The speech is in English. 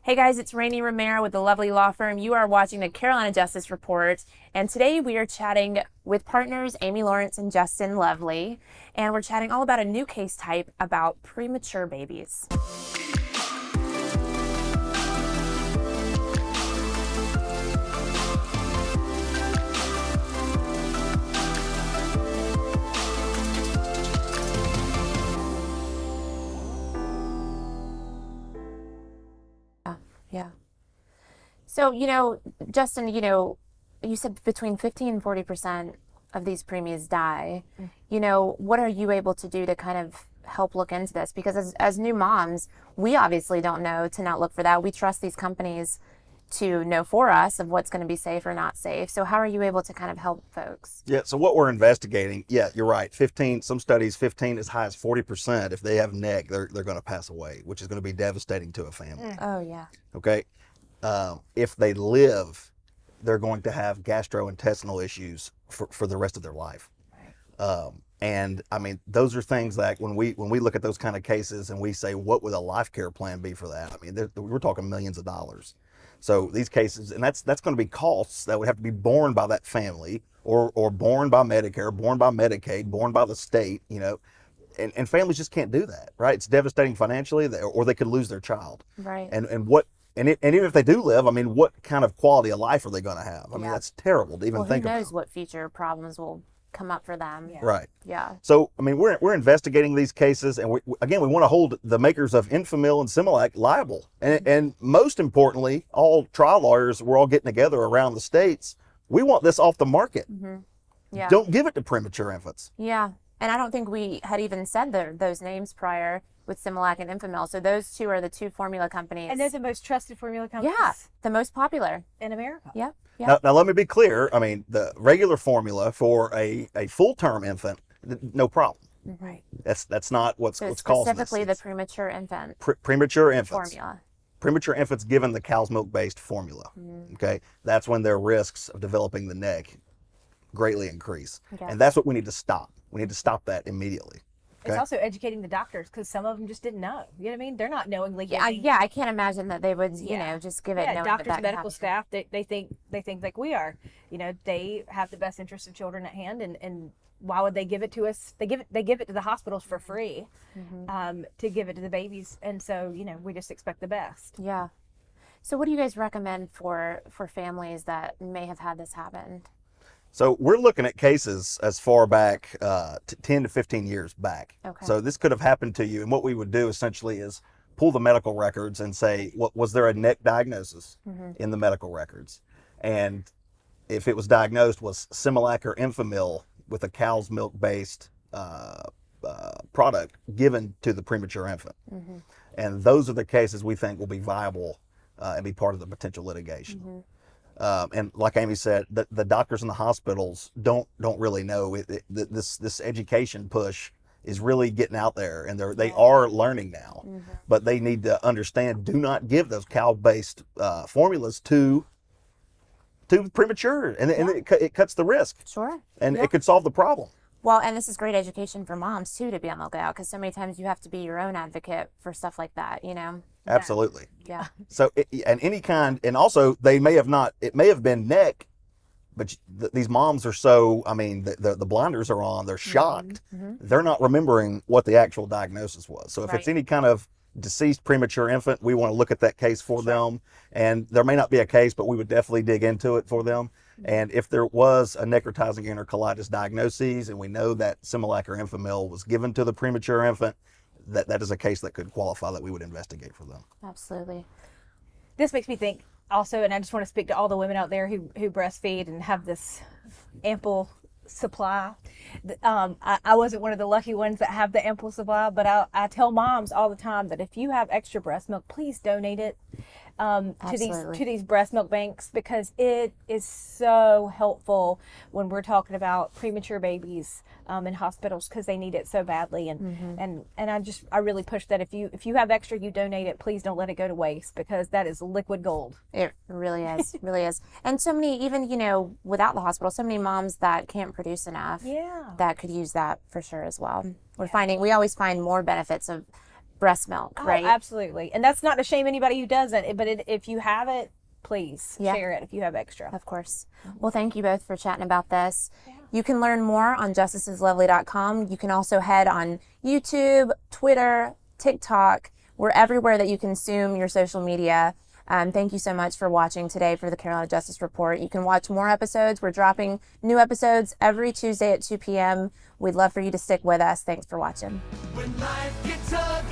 Hey guys, it's Rainey Romero with the lovely law firm. You are watching the Carolina Justice Report, and today we are chatting with partners Amy Lawrence and Justin Lovely, and we're chatting all about a new case type about premature babies. Yeah. So, Justin, you said between 50 and 40% of these preemies die. What are you able to do to kind of help look into this? Because as new moms, we obviously don't know to not look for that. We trust these companies to know for us of what's going to be safe or not safe. So how are you able to kind of help folks? Yeah, so what we're investigating, you're right. 15, some studies, 15 as high as 40%, if they have NEC, they're going to pass away, which is going to be devastating to a family. Oh, yeah. Okay. If they live, they're going to have gastrointestinal issues for the rest of their life. And I mean, those are things that when we look at those kind of cases and we say, what would a life care plan be for that? I mean, we're talking millions of dollars. So these cases, and that's going to be costs that would have to be borne by that family or borne by Medicare, borne by Medicaid, borne by the state, and families just can't do that, right? It's devastating financially, or they could lose their child. Right. And even if they do live, I mean, what kind of quality of life are they going to have? I mean, that's terrible to even think about. Who knows what future problems will come up for them. Yeah. Right. Yeah. So, I mean, we're investigating these cases, and we want to hold the makers of Enfamil and Similac liable. And most importantly, all trial lawyers, we're all getting together around the states. We want this off the market. Mm-hmm. Yeah. Don't give it to premature infants. Yeah. And I don't think we had even said those names prior with Similac and Enfamil. So those two are the two formula companies. And they're the most trusted formula companies. Yeah, the most popular in America. Yep. Yeah. Now, let me be clear. I mean, the regular formula for a full-term infant, no problem. Right. That's not what's causing this. Specifically the premature infant. Premature infants. Formula. Premature infants given the cow's milk-based formula. Okay, that's when their risks of developing the NEC greatly increase, and that's what we need to stop. We need to stop that immediately. Okay? It's also educating the doctors, because some of them just didn't know. You know what I mean? They're not knowingly giving. Yeah, I can't imagine that they would, just give it. Yeah, doctors, medical staff. they think like we are. They have the best interest of children at hand, and why would they give it to us? They give it to the hospitals for free, to give it to the babies, and so we just expect the best. Yeah. So what do you guys recommend for families that may have had this happen? So we're looking at cases as far back 10 to 15 years back. Okay. So this could have happened to you. And what we would do essentially is pull the medical records and say, was there a NEC diagnosis in the medical records? And if it was diagnosed, was Similac or Enfamil with a cow's milk-based product given to the premature infant? And those are the cases we think will be viable and be part of the potential litigation. And like Amy said, the doctors in the hospitals don't really know. This education push is really getting out there, and they are learning now. But they need to understand: do not give those cow-based formulas to premature, and it cuts the risk. Sure. And it could solve the problem. Well, and this is great education for moms too, to be on the lookout, because so many times you have to be your own advocate for stuff like that. Absolutely. Yeah. So, and any kind, and also it may have been NEC, but these moms are so, I mean, the blinders are on, they're shocked. They're not remembering what the actual diagnosis was. So if it's any kind of deceased premature infant, we want to look at that case for them. And there may not be a case, but we would definitely dig into it for them. And if there was a necrotizing enterocolitis diagnosis, and we know that Similac or Enfamil was given to the premature infant, that is a case that could qualify that we would investigate for them. Absolutely. This makes me think also, and I just want to speak to all the women out there who breastfeed and have this ample supply. I wasn't one of the lucky ones that have the ample supply, but I tell moms all the time that if you have extra breast milk, please donate it to these breast milk banks, because it is so helpful when we're talking about premature babies in hospitals, because they need it so badly. And I really push that if you have extra, you donate it. Please don't let it go to waste, because that is liquid gold. It really is. Really is. And so many, even without the hospital, so many moms that can't produce enough, that could use that for sure as well. We always find more benefits of breast milk, right? Oh, absolutely. And that's not to shame anybody who doesn't, but if you have it, please share it if you have extra. Of course. Well, thank you both for chatting about this. You can learn more on justisislovely.com. You can also head on YouTube, Twitter, TikTok. We're everywhere that you consume your social media. Thank you so much for watching today for the Carolina Justice Report. You can watch more episodes. We're dropping new episodes every Tuesday at 2 p.m. We'd love for you to stick with us. Thanks for watching. When life gets ugly.